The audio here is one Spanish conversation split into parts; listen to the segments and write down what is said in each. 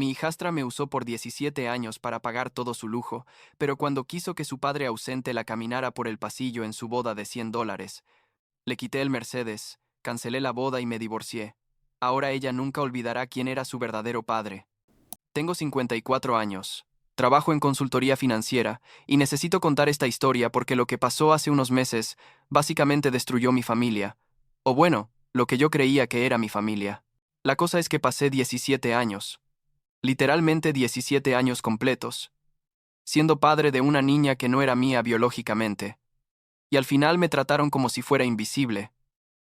Mi hijastra me usó por 17 años para pagar todo su lujo, pero cuando quiso que su padre ausente la caminara por el pasillo en su boda de $100, le quité el Mercedes, cancelé la boda y me divorcié. Ahora ella nunca olvidará quién era su verdadero padre. Tengo 54 años. Trabajo en consultoría financiera y necesito contar esta historia porque lo que pasó hace unos meses básicamente destruyó mi familia. O bueno, lo que yo creía que era mi familia. La cosa es que pasé 17 años. Literalmente 17 años completos, siendo padre de una niña que no era mía biológicamente. Y al final me trataron como si fuera invisible,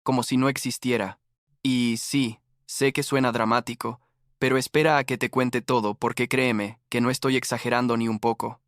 como si no existiera. Y sí, sé que suena dramático, pero espera a que te cuente todo porque créeme que no estoy exagerando ni un poco.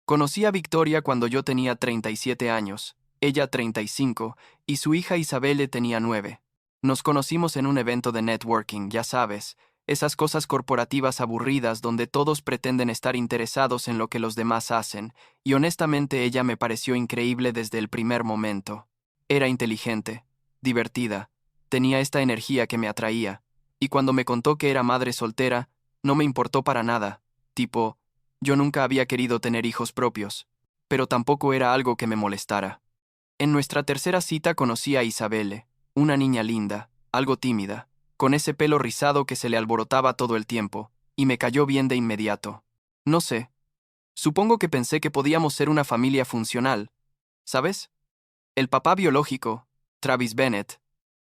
Conocí a Victoria cuando yo tenía 37 años, ella 35, y su hija Isabelle tenía 9. Nos conocimos en un evento de networking, ya sabes, esas cosas corporativas aburridas donde todos pretenden estar interesados en lo que los demás hacen, y honestamente ella me pareció increíble desde el primer momento. Era inteligente, divertida, tenía esta energía que me atraía, y cuando me contó que era madre soltera, no me importó para nada, tipo, yo nunca había querido tener hijos propios, pero tampoco era algo que me molestara. En nuestra tercera cita conocí a Isabelle, una niña linda, algo tímida, con ese pelo rizado que se le alborotaba todo el tiempo, y me cayó bien de inmediato. No sé, supongo que pensé que podíamos ser una familia funcional, ¿sabes? El papá biológico, Travis Bennett,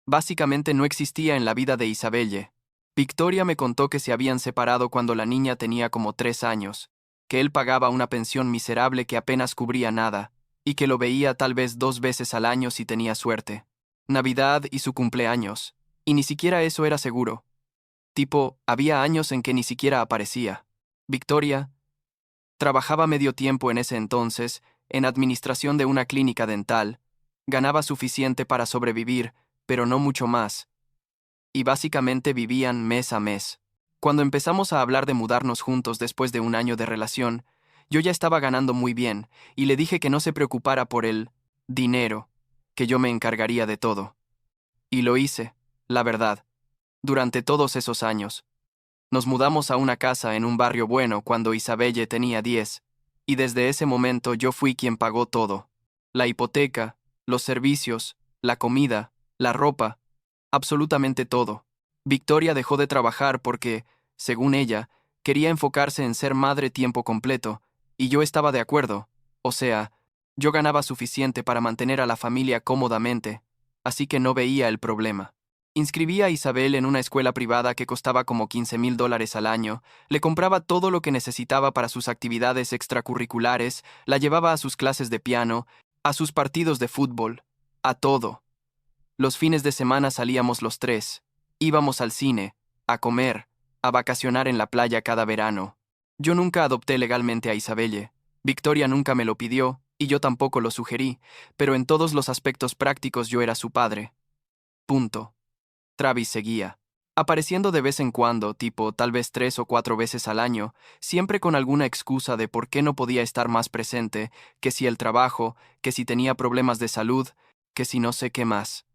básicamente no existía en la vida de Isabelle. Victoria me contó que se habían separado cuando la niña tenía como 3 años, que él pagaba una pensión miserable que apenas cubría nada, y que lo veía tal vez 2 veces al año si tenía suerte. Navidad y su cumpleaños. Y ni siquiera eso era seguro. Tipo, había años en que ni siquiera aparecía. Victoria trabajaba medio tiempo en ese entonces, en administración de una clínica dental, ganaba suficiente para sobrevivir, pero no mucho más, y básicamente vivían mes a mes. Cuando empezamos a hablar de mudarnos juntos después de un año de relación, yo ya estaba ganando muy bien, y le dije que no se preocupara por el dinero, que yo me encargaría de todo. Y lo hice, la verdad, durante todos esos años. Nos mudamos a una casa en un barrio bueno cuando Isabelle tenía 10, y desde ese momento yo fui quien pagó todo. La hipoteca, los servicios, la comida, la ropa, absolutamente todo. Victoria dejó de trabajar porque, según ella, quería enfocarse en ser madre tiempo completo, y yo estaba de acuerdo. O sea, yo ganaba suficiente para mantener a la familia cómodamente, así que no veía el problema. Inscribí a Isabel en una escuela privada que costaba como $15,000 al año, le compraba todo lo que necesitaba para sus actividades extracurriculares, la llevaba a sus clases de piano, a sus partidos de fútbol, a todo. Los fines de semana salíamos los tres, íbamos al cine, a comer, a vacacionar en la playa cada verano. Yo nunca adopté legalmente a Isabelle, Victoria nunca me lo pidió, y yo tampoco lo sugerí, pero en todos los aspectos prácticos yo era su padre. Punto. Travis seguía, apareciendo de vez en cuando, tipo tal vez 3 o 4 veces al año, siempre con alguna excusa de por qué no podía estar más presente, que si el trabajo, que si tenía problemas de salud, que si no sé qué más.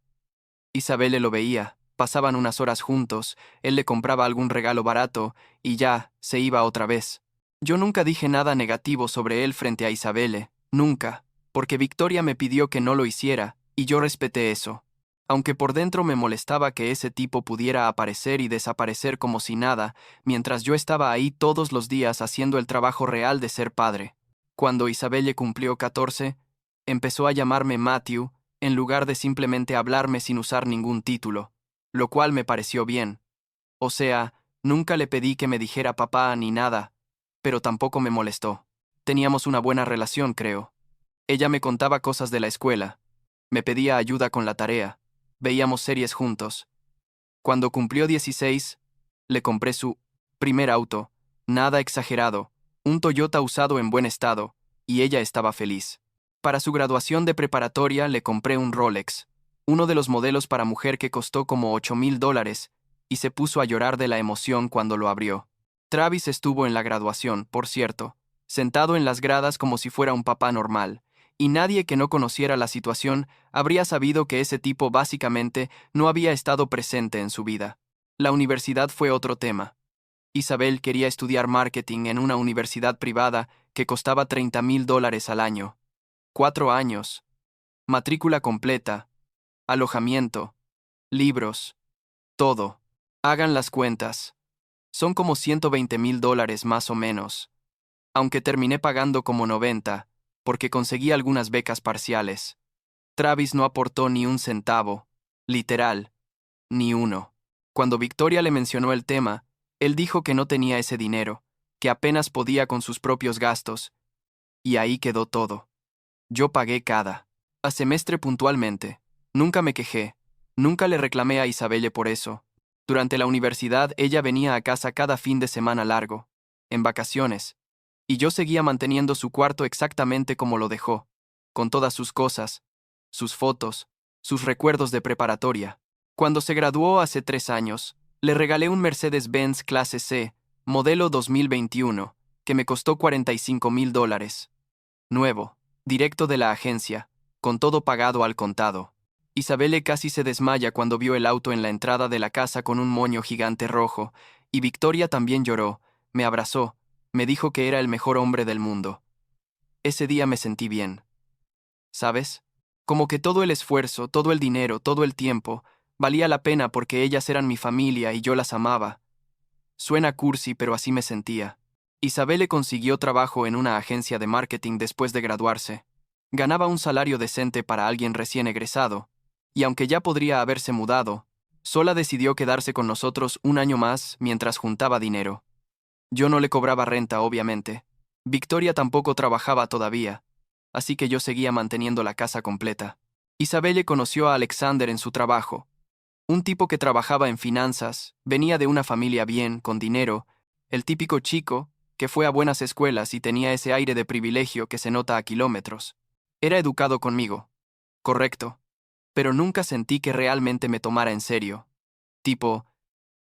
Isabelle lo veía, pasaban unas horas juntos, él le compraba algún regalo barato, y ya, se iba otra vez. Yo nunca dije nada negativo sobre él frente a Isabelle, nunca, porque Victoria me pidió que no lo hiciera, y yo respeté eso. Aunque por dentro me molestaba que ese tipo pudiera aparecer y desaparecer como si nada, mientras yo estaba ahí todos los días haciendo el trabajo real de ser padre. Cuando Isabelle cumplió 14, empezó a llamarme Matthew, en lugar de simplemente hablarme sin usar ningún título, lo cual me pareció bien. O sea, nunca le pedí que me dijera papá ni nada, pero tampoco me molestó. Teníamos una buena relación, creo. Ella me contaba cosas de la escuela, me pedía ayuda con la tarea, veíamos series juntos. Cuando cumplió 16, le compré su primer auto, nada exagerado, un Toyota usado en buen estado, y ella estaba feliz. Para su graduación de preparatoria le compré un Rolex, uno de los modelos para mujer que costó como $8,000, y se puso a llorar de la emoción cuando lo abrió. Travis estuvo en la graduación, por cierto, sentado en las gradas como si fuera un papá normal, y nadie que no conociera la situación habría sabido que ese tipo básicamente no había estado presente en su vida. La universidad fue otro tema. Isabel quería estudiar marketing en una universidad privada que costaba $30,000 al año. 4 años. Matrícula completa. Alojamiento. Libros. Todo. Hagan las cuentas. Son como $120,000 más o menos. Aunque terminé pagando como 90, porque conseguí algunas becas parciales. Travis no aportó ni un centavo. Literal. Ni uno. Cuando Victoria le mencionó el tema, él dijo que no tenía ese dinero, que apenas podía con sus propios gastos. Y ahí quedó todo. Yo pagué cada a semestre puntualmente. Nunca me quejé. Nunca le reclamé a Isabelle por eso. Durante la universidad ella venía a casa cada fin de semana largo, en vacaciones, y yo seguía manteniendo su cuarto exactamente como lo dejó, con todas sus cosas, sus fotos, sus recuerdos de preparatoria. Cuando se graduó hace 3 años, le regalé un Mercedes-Benz Clase C, modelo 2021, que me costó $45,000. Nuevo, directo de la agencia, con todo pagado al contado. Isabelle casi se desmaya cuando vio el auto en la entrada de la casa con un moño gigante rojo, y Victoria también lloró, me abrazó, me dijo que era el mejor hombre del mundo. Ese día me sentí bien. ¿Sabes? Como que todo el esfuerzo, todo el dinero, todo el tiempo, valía la pena porque ellas eran mi familia y yo las amaba. Suena cursi, pero así me sentía. Isabelle consiguió trabajo en una agencia de marketing después de graduarse. Ganaba un salario decente para alguien recién egresado, y aunque ya podría haberse mudado, sola decidió quedarse con nosotros un año más mientras juntaba dinero. Yo no le cobraba renta, obviamente. Victoria tampoco trabajaba todavía, así que yo seguía manteniendo la casa completa. Isabelle conoció a Alexander en su trabajo. Un tipo que trabajaba en finanzas, venía de una familia bien, con dinero, el típico chico que fue a buenas escuelas y tenía ese aire de privilegio que se nota a kilómetros. Era educado conmigo. Correcto. Pero nunca sentí que realmente me tomara en serio. Tipo,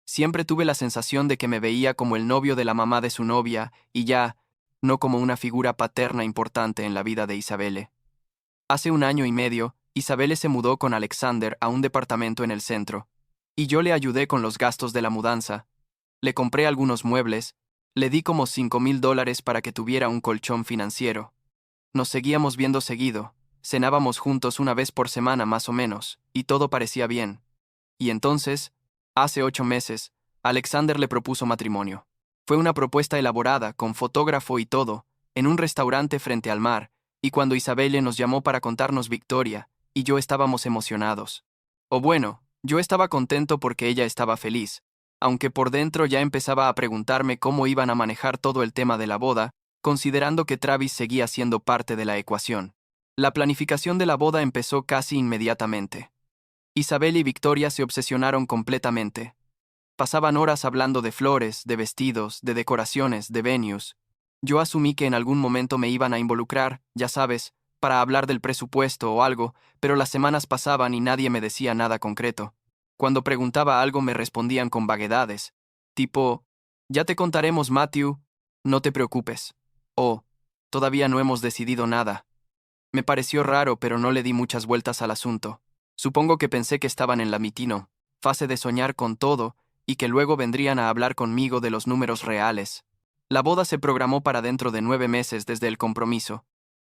siempre tuve la sensación de que me veía como el novio de la mamá de su novia y ya, no como una figura paterna importante en la vida de Isabelle. Hace 1 año y medio, Isabelle se mudó con Alexander a un departamento en el centro, y yo le ayudé con los gastos de la mudanza. Le compré algunos muebles, le di como $5,000 para que tuviera un colchón financiero. Nos seguíamos viendo seguido, cenábamos juntos una vez por semana más o menos, y todo parecía bien. Y entonces, hace 8 meses, Alexander le propuso matrimonio. Fue una propuesta elaborada, con fotógrafo y todo, en un restaurante frente al mar, y cuando Isabelle nos llamó para contarnos Victoria, y yo estábamos emocionados. O bueno, yo estaba contento porque ella estaba feliz, aunque por dentro ya empezaba a preguntarme cómo iban a manejar todo el tema de la boda, considerando que Travis seguía siendo parte de la ecuación. La planificación de la boda empezó casi inmediatamente. Isabel y Victoria se obsesionaron completamente. Pasaban horas hablando de flores, de vestidos, de decoraciones, de venues. Yo asumí que en algún momento me iban a involucrar, ya sabes, para hablar del presupuesto o algo, pero las semanas pasaban y nadie me decía nada concreto. Cuando preguntaba algo me respondían con vaguedades, tipo, ya te contaremos, Matthew, no te preocupes. O, todavía no hemos decidido nada. Me pareció raro, pero no le di muchas vueltas al asunto. Supongo que pensé que estaban en la mitino, fase de soñar con todo, y que luego vendrían a hablar conmigo de los números reales. La boda se programó para dentro de 9 meses desde el compromiso.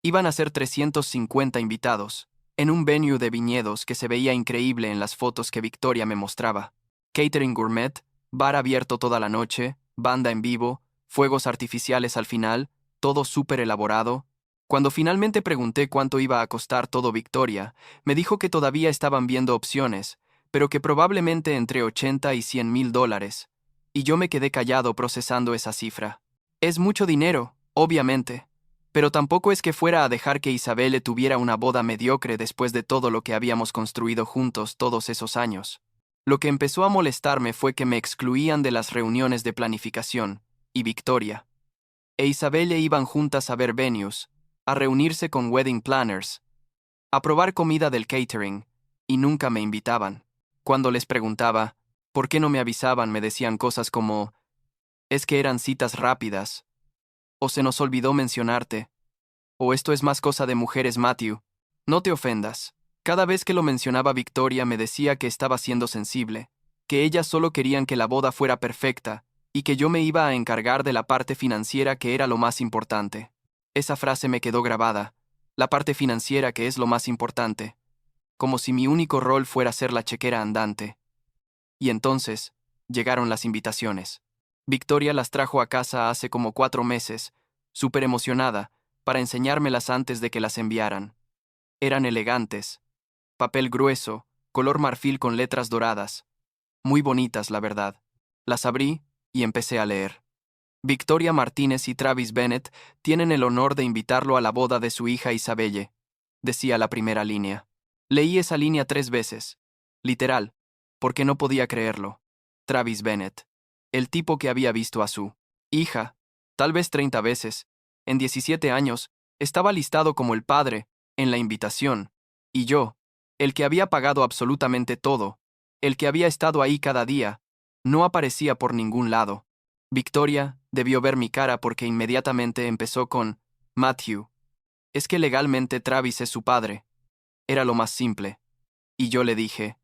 Iban a ser 350 invitados, en un venue de viñedos que se veía increíble en las fotos que Victoria me mostraba. Catering gourmet, bar abierto toda la noche, banda en vivo, fuegos artificiales al final, todo súper elaborado. Cuando finalmente pregunté cuánto iba a costar todo Victoria, me dijo que todavía estaban viendo opciones, pero que probablemente entre 80 y $100,000. Y yo me quedé callado procesando esa cifra. Es mucho dinero, obviamente, pero tampoco es que fuera a dejar que Isabelle tuviera una boda mediocre después de todo lo que habíamos construido juntos todos esos años. Lo que empezó a molestarme fue que me excluían de las reuniones de planificación, y Victoria e Isabelle iban juntas a ver venues, a reunirse con wedding planners, a probar comida del catering, y nunca me invitaban. Cuando les preguntaba, ¿por qué no me avisaban? Me decían cosas como, es que eran citas rápidas, o se nos olvidó mencionarte, o esto es más cosa de mujeres, Matthew. No te ofendas. Cada vez que lo mencionaba Victoria me decía que estaba siendo sensible, que ellas solo querían que la boda fuera perfecta, y que yo me iba a encargar de la parte financiera que era lo más importante. Esa frase me quedó grabada, la parte financiera que es lo más importante, como si mi único rol fuera ser la chequera andante. Y entonces, llegaron las invitaciones. Victoria las trajo a casa hace como 4 meses, súper emocionada, para enseñármelas antes de que las enviaran. Eran elegantes, papel grueso, color marfil con letras doradas. Muy bonitas, la verdad. Las abrí y empecé a leer. Victoria Martínez y Travis Bennett tienen el honor de invitarlo a la boda de su hija Isabelle, decía la primera línea. Leí esa línea 3 veces. Literal, porque no podía creerlo. Travis Bennett, el tipo que había visto a su hija, tal vez 30 veces, en 17 años, estaba listado como el padre, en la invitación, y yo, el que había pagado absolutamente todo, el que había estado ahí cada día, no aparecía por ningún lado. Victoria debió ver mi cara porque inmediatamente empezó con Matthew. Es que legalmente Travis es su padre. Era lo más simple. Y yo le dije,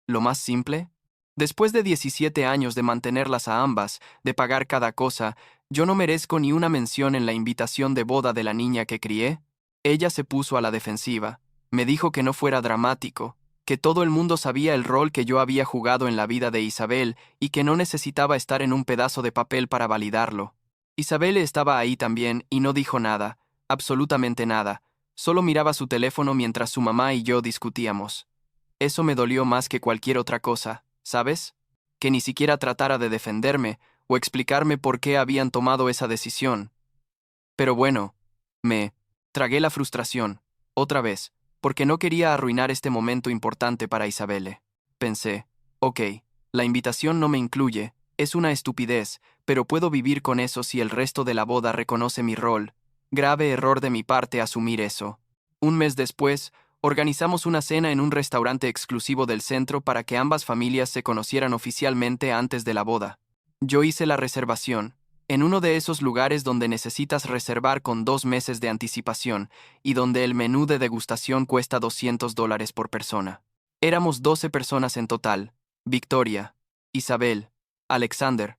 ¿lo más simple? Después de 17 años de mantenerlas a ambas, de pagar cada cosa, ¿yo no merezco ni una mención en la invitación de boda de la niña que crié? Ella se puso a la defensiva. Me dijo que no fuera dramático, que todo el mundo sabía el rol que yo había jugado en la vida de Isabel y que no necesitaba estar en un pedazo de papel para validarlo. Isabel estaba ahí también y no dijo nada, absolutamente nada, solo miraba su teléfono mientras su mamá y yo discutíamos. Eso me dolió más que cualquier otra cosa, ¿sabes? Que ni siquiera tratara de defenderme o explicarme por qué habían tomado esa decisión. Pero bueno, me tragué la frustración, otra vez, porque no quería arruinar este momento importante para Isabelle. Pensé, ok, la invitación no me incluye, es una estupidez, pero puedo vivir con eso si el resto de la boda reconoce mi rol. Grave error de mi parte asumir eso. Un mes después, organizamos una cena en un restaurante exclusivo del centro para que ambas familias se conocieran oficialmente antes de la boda. Yo hice la reservación, en uno de esos lugares donde necesitas reservar con 2 meses de anticipación y donde el menú de degustación cuesta $200 por persona. Éramos 12 personas en total: Victoria, Isabel, Alexander,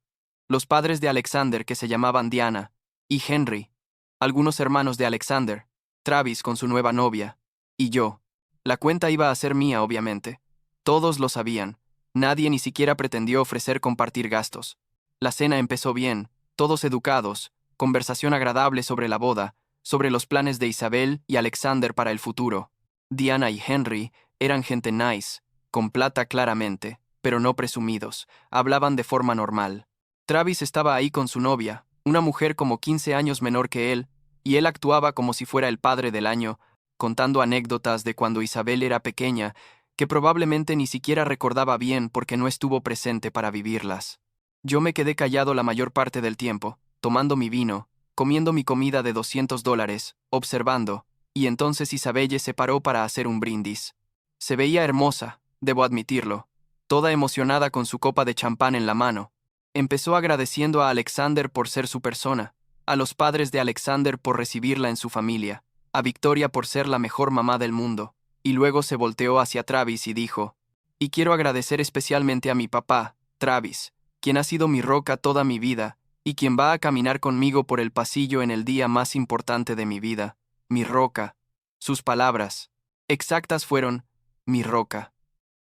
los padres de Alexander que se llamaban Diana, y Henry, algunos hermanos de Alexander, Travis con su nueva novia, y yo. La cuenta iba a ser mía, obviamente. Todos lo sabían. Nadie ni siquiera pretendió ofrecer compartir gastos. La cena empezó bien, todos educados, conversación agradable sobre la boda, sobre los planes de Isabel y Alexander para el futuro. Diana y Henry eran gente nice, con plata claramente, pero no presumidos, hablaban de forma normal. Travis estaba ahí con su novia, una mujer como 15 años menor que él, y él actuaba como si fuera el padre del año, contando anécdotas de cuando Isabel era pequeña, que probablemente ni siquiera recordaba bien porque no estuvo presente para vivirlas. Yo me quedé callado la mayor parte del tiempo, tomando mi vino, comiendo mi comida de $200, observando, y entonces Isabelle se paró para hacer un brindis. Se veía hermosa, debo admitirlo, toda emocionada con su copa de champán en la mano. Empezó agradeciendo a Alexander por ser su persona, a los padres de Alexander por recibirla en su familia, a Victoria por ser la mejor mamá del mundo, y luego se volteó hacia Travis y dijo, y quiero agradecer especialmente a mi papá, Travis, quien ha sido mi roca toda mi vida, y quien va a caminar conmigo por el pasillo en el día más importante de mi vida, mi roca. Sus palabras exactas fueron, mi roca.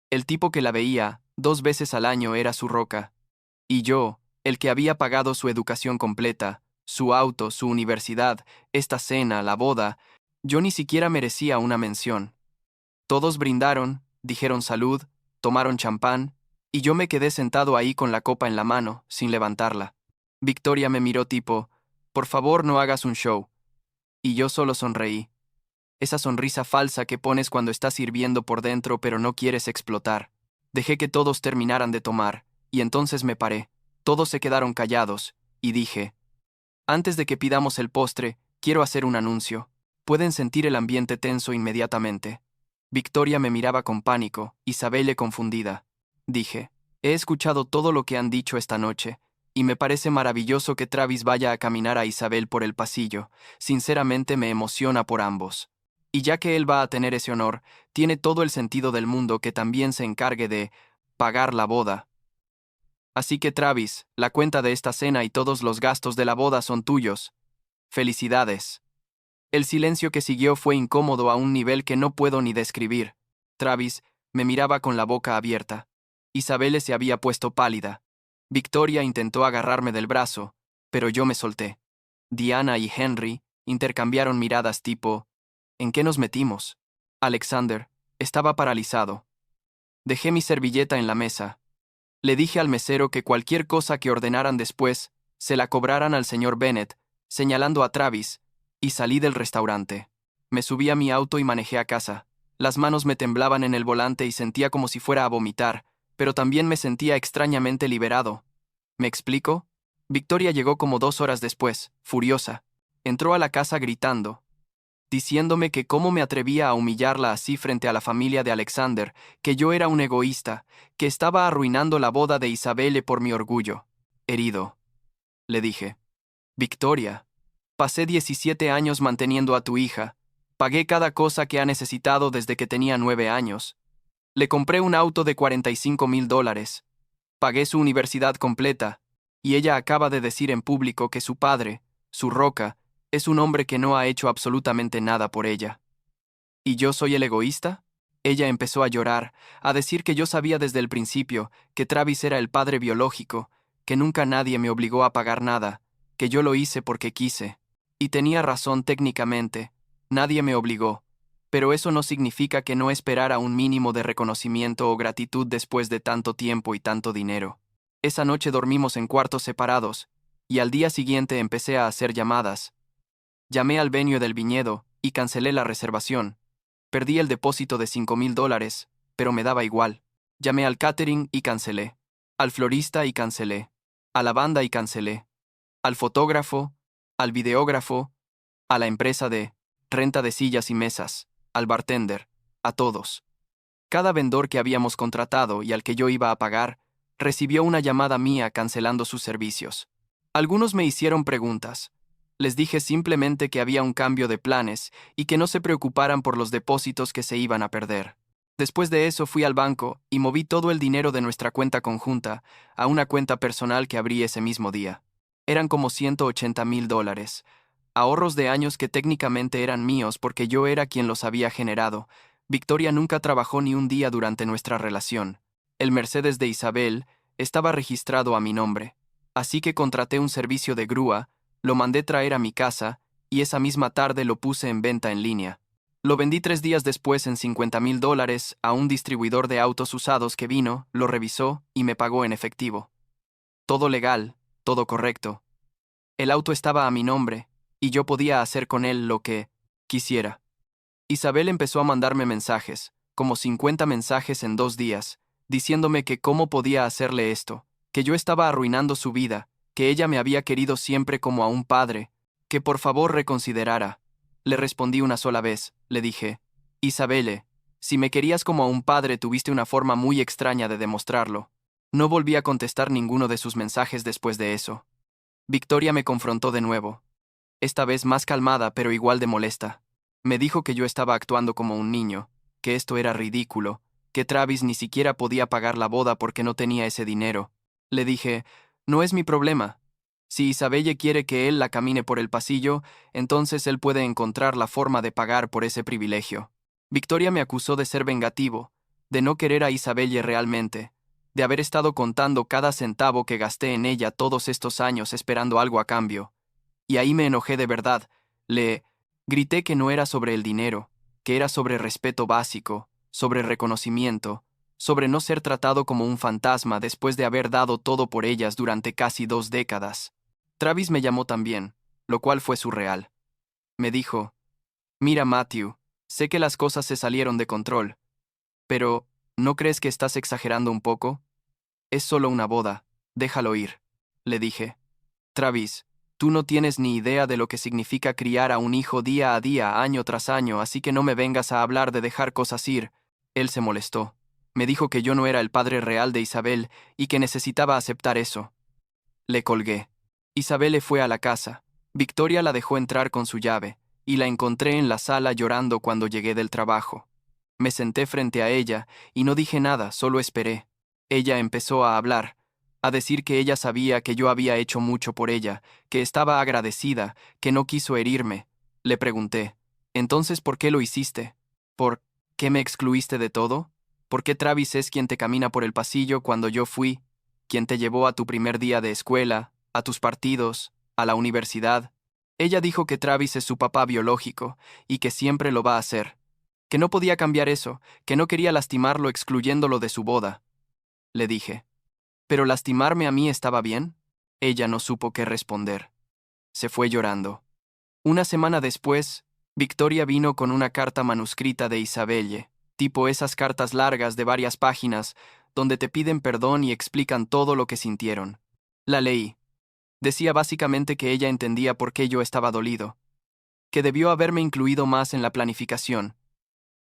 El tipo que la veía 2 veces al año era su roca. Y yo, el que había pagado su educación completa, su auto, su universidad, esta cena, la boda, yo ni siquiera merecía una mención. Todos brindaron, dijeron salud, tomaron champán, y yo me quedé sentado ahí con la copa en la mano, sin levantarla. Victoria me miró tipo, por favor no hagas un show. Y yo solo sonreí. Esa sonrisa falsa que pones cuando estás hirviendo por dentro pero no quieres explotar. Dejé que todos terminaran de tomar, y entonces me paré. Todos se quedaron callados, y dije, antes de que pidamos el postre, quiero hacer un anuncio. Pueden sentir el ambiente tenso inmediatamente. Victoria me miraba con pánico, Isabelle confundida. Dije, he escuchado todo lo que han dicho esta noche, y me parece maravilloso que Travis vaya a caminar a Isabel por el pasillo. Sinceramente me emociona por ambos. Y ya que él va a tener ese honor, tiene todo el sentido del mundo que también se encargue de pagar la boda. Así que Travis, la cuenta de esta cena y todos los gastos de la boda son tuyos. Felicidades. El silencio que siguió fue incómodo a un nivel que no puedo ni describir. Travis me miraba con la boca abierta. Isabelle se había puesto pálida. Victoria intentó agarrarme del brazo, pero yo me solté. Diana y Henry intercambiaron miradas tipo, ¿en qué nos metimos? Alexander estaba paralizado. Dejé mi servilleta en la mesa. Le dije al mesero que cualquier cosa que ordenaran después, se la cobraran al señor Bennett, señalando a Travis, y salí del restaurante. Me subí a mi auto y manejé a casa. Las manos me temblaban en el volante y sentía como si fuera a vomitar, pero también me sentía extrañamente liberado. ¿Me explico? Victoria llegó como 2 horas después, furiosa. Entró a la casa gritando, diciéndome que cómo me atrevía a humillarla así frente a la familia de Alexander, que yo era un egoísta, que estaba arruinando la boda de Isabelle por mi orgullo. Herido. Le dije, Victoria, pasé 17 años manteniendo a tu hija, pagué cada cosa que ha necesitado desde que tenía 9 años. Le compré un auto de $45,000, pagué su universidad completa, y ella acaba de decir en público que su padre, su roca, es un hombre que no ha hecho absolutamente nada por ella. ¿Y yo soy el egoísta? Ella empezó a llorar, a decir que yo sabía desde el principio que Travis era el padre biológico, que nunca nadie me obligó a pagar nada, que yo lo hice porque quise. Y tenía razón técnicamente, nadie me obligó, pero eso no significa que no esperara un mínimo de reconocimiento o gratitud después de tanto tiempo y tanto dinero. Esa noche dormimos en cuartos separados, y al día siguiente empecé a hacer llamadas. Llamé al venue del viñedo y cancelé la reservación. Perdí el depósito de $5,000, pero me daba igual. Llamé al catering y cancelé. Al florista y cancelé. A la banda y cancelé. Al fotógrafo, al videógrafo, a la empresa de renta de sillas y mesas, al bartender, a todos. Cada vendedor que habíamos contratado y al que yo iba a pagar, recibió una llamada mía cancelando sus servicios. Algunos me hicieron preguntas. Les dije simplemente que había un cambio de planes y que no se preocuparan por los depósitos que se iban a perder. Después de eso fui al banco y moví todo el dinero de nuestra cuenta conjunta a una cuenta personal que abrí ese mismo día. Eran como $180,000, ahorros de años que técnicamente eran míos porque yo era quien los había generado. Victoria nunca trabajó ni un día durante nuestra relación. El Mercedes de Isabel estaba registrado a mi nombre, así que contraté un servicio de grúa, lo mandé traer a mi casa y esa misma tarde lo puse en venta en línea. Lo vendí 3 días después en $50,000 a un distribuidor de autos usados que vino, lo revisó y me pagó en efectivo. Todo legal, todo correcto. El auto estaba a mi nombre y yo podía hacer con él lo que quisiera. Isabel empezó a mandarme mensajes, como 50 mensajes en 2 días, diciéndome que cómo podía hacerle esto, que yo estaba arruinando su vida, que ella me había querido siempre como a un padre, que por favor reconsiderara. Le respondí una sola vez, le dije, Isabelle, si me querías como a un padre tuviste una forma muy extraña de demostrarlo. No volví a contestar ninguno de sus mensajes después de eso. Victoria me confrontó de nuevo, esta vez más calmada pero igual de molesta. Me dijo que yo estaba actuando como un niño, que esto era ridículo, que Travis ni siquiera podía pagar la boda porque no tenía ese dinero. Le dije, no es mi problema. Si Isabelle quiere que él la camine por el pasillo, entonces él puede encontrar la forma de pagar por ese privilegio. Victoria me acusó de ser vengativo, de no querer a Isabelle realmente, de haber estado contando cada centavo que gasté en ella todos estos años esperando algo a cambio. Y ahí me enojé de verdad. Le grité que no era sobre el dinero, que era sobre respeto básico, sobre reconocimiento, sobre no ser tratado como un fantasma después de haber dado todo por ellas durante casi 2 décadas. Travis me llamó también, lo cual fue surreal. Me dijo, mira Matthew, sé que las cosas se salieron de control, pero ¿no crees que estás exagerando un poco? Es solo una boda, déjalo ir. Le dije, Travis, tú no tienes ni idea de lo que significa criar a un hijo día a día, año tras año, así que no me vengas a hablar de dejar cosas ir. Él se molestó. Me dijo que yo no era el padre real de Isabel y que necesitaba aceptar eso. Le colgué. Isabel le fue a la casa. Victoria la dejó entrar con su llave, y la encontré en la sala llorando cuando llegué del trabajo. Me senté frente a ella y no dije nada, solo esperé. Ella empezó a hablar, a decir que ella sabía que yo había hecho mucho por ella, que estaba agradecida, que no quiso herirme. Le pregunté, «¿Entonces por qué lo hiciste? ¿Por qué me excluiste de todo? ¿Por qué Travis es quien te camina por el pasillo cuando yo fui, quien te llevó a tu primer día de escuela, a tus partidos, a la universidad?» Ella dijo que Travis es su papá biológico y que siempre lo va a hacer, que no podía cambiar eso, que no quería lastimarlo excluyéndolo de su boda. Le dije, ¿pero lastimarme a mí estaba bien? Ella no supo qué responder. Se fue llorando. Una semana después, Victoria vino con una carta manuscrita de Isabelle, tipo esas cartas largas de varias páginas, donde te piden perdón y explican todo lo que sintieron. La leí. Decía básicamente que ella entendía por qué yo estaba dolido, que debió haberme incluido más en la planificación,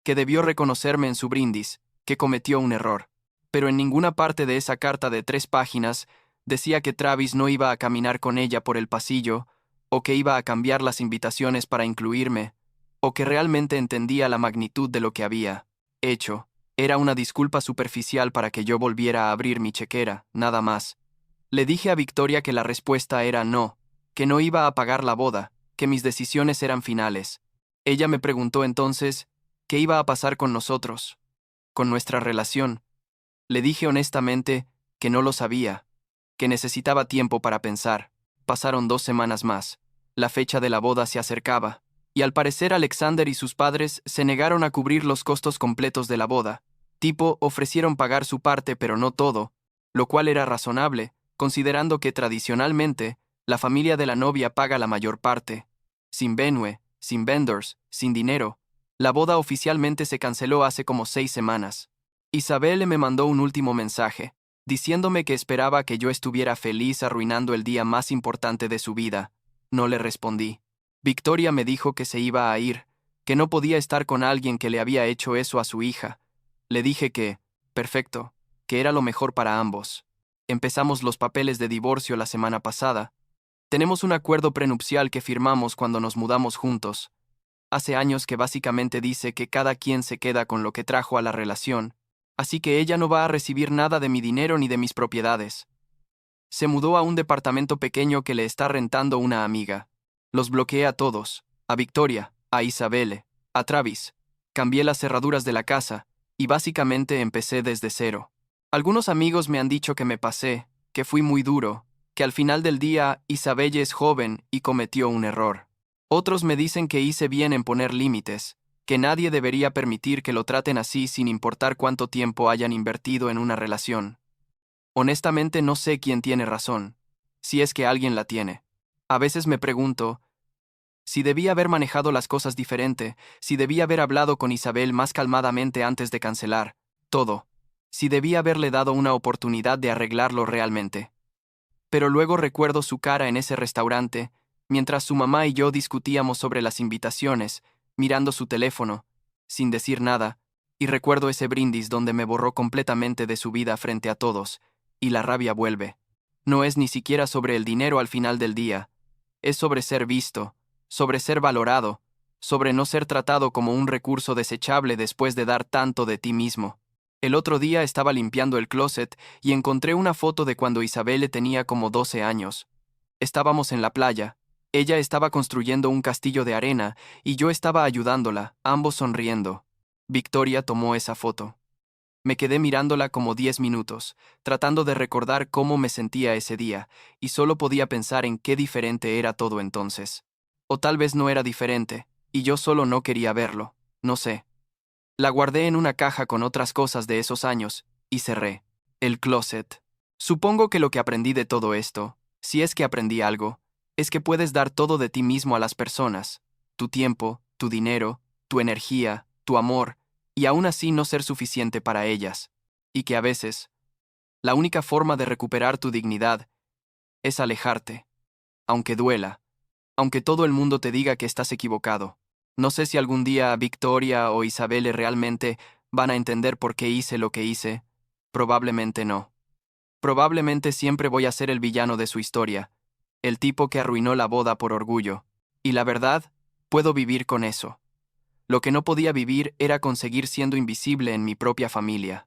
que debió reconocerme en su brindis, que cometió un error. Pero en ninguna parte de esa carta de 3 páginas decía que Travis no iba a caminar con ella por el pasillo, o que iba a cambiar las invitaciones para incluirme, o que realmente entendía la magnitud de lo que había hecho. Era una disculpa superficial para que yo volviera a abrir mi chequera, nada más. Le dije a Victoria que la respuesta era no, que no iba a pagar la boda, que mis decisiones eran finales. Ella me preguntó entonces, ¿qué iba a pasar con nosotros? Con nuestra relación. Le dije honestamente que no lo sabía, que necesitaba tiempo para pensar. Pasaron 2 semanas más. La fecha de la boda se acercaba, y al parecer Alexander y sus padres se negaron a cubrir los costos completos de la boda. Tipo, ofrecieron pagar su parte pero no todo, lo cual era razonable, considerando que tradicionalmente, la familia de la novia paga la mayor parte. Sin venue, sin vendors, sin dinero, la boda oficialmente se canceló hace como 6 semanas. Isabel me mandó un último mensaje, diciéndome que esperaba que yo estuviera feliz arruinando el día más importante de su vida. No le respondí. Victoria me dijo que se iba a ir, que no podía estar con alguien que le había hecho eso a su hija. Le dije que, perfecto, que era lo mejor para ambos. Empezamos los papeles de divorcio la semana pasada. Tenemos un acuerdo prenupcial que firmamos cuando nos mudamos juntos. Hace años que básicamente dice que cada quien se queda con lo que trajo a la relación, así que ella no va a recibir nada de mi dinero ni de mis propiedades. Se mudó a un departamento pequeño que le está rentando una amiga. Los bloqueé a todos, a Victoria, a Isabelle, a Travis. Cambié las cerraduras de la casa, y básicamente empecé desde cero. Algunos amigos me han dicho que me pasé, que fui muy duro, que al final del día Isabelle es joven y cometió un error. Otros me dicen que hice bien en poner límites, que nadie debería permitir que lo traten así sin importar cuánto tiempo hayan invertido en una relación. Honestamente no sé quién tiene razón, si es que alguien la tiene. A veces me pregunto si debía haber manejado las cosas diferente, si debía haber hablado con Isabel más calmadamente antes de cancelar todo, si debía haberle dado una oportunidad de arreglarlo realmente. Pero luego recuerdo su cara en ese restaurante, mientras su mamá y yo discutíamos sobre las invitaciones, mirando su teléfono, sin decir nada, y recuerdo ese brindis donde me borró completamente de su vida frente a todos, y la rabia vuelve. No es ni siquiera sobre el dinero al final del día, es sobre ser visto, sobre ser valorado, sobre no ser tratado como un recurso desechable después de dar tanto de ti mismo. El otro día estaba limpiando el closet y encontré una foto de cuando Isabelle tenía como 12 años. Estábamos en la playa. Ella estaba construyendo un castillo de arena y yo estaba ayudándola, ambos sonriendo. Victoria tomó esa foto. Me quedé mirándola como 10 minutos, tratando de recordar cómo me sentía ese día, y solo podía pensar en qué diferente era todo entonces. O tal vez no era diferente, y yo solo no quería verlo, no sé. La guardé en una caja con otras cosas de esos años, y cerré el closet. Supongo que lo que aprendí de todo esto, si es que aprendí algo, es que puedes dar todo de ti mismo a las personas, tu tiempo, tu dinero, tu energía, tu amor, y aún así no ser suficiente para ellas, y que a veces, la única forma de recuperar tu dignidad es alejarte, aunque duela, aunque todo el mundo te diga que estás equivocado. No sé si algún día Victoria o Isabelle realmente van a entender por qué hice lo que hice. Probablemente no. Probablemente siempre voy a ser el villano de su historia, el tipo que arruinó la boda por orgullo. Y la verdad, puedo vivir con eso. Lo que no podía vivir era conseguir siendo invisible en mi propia familia.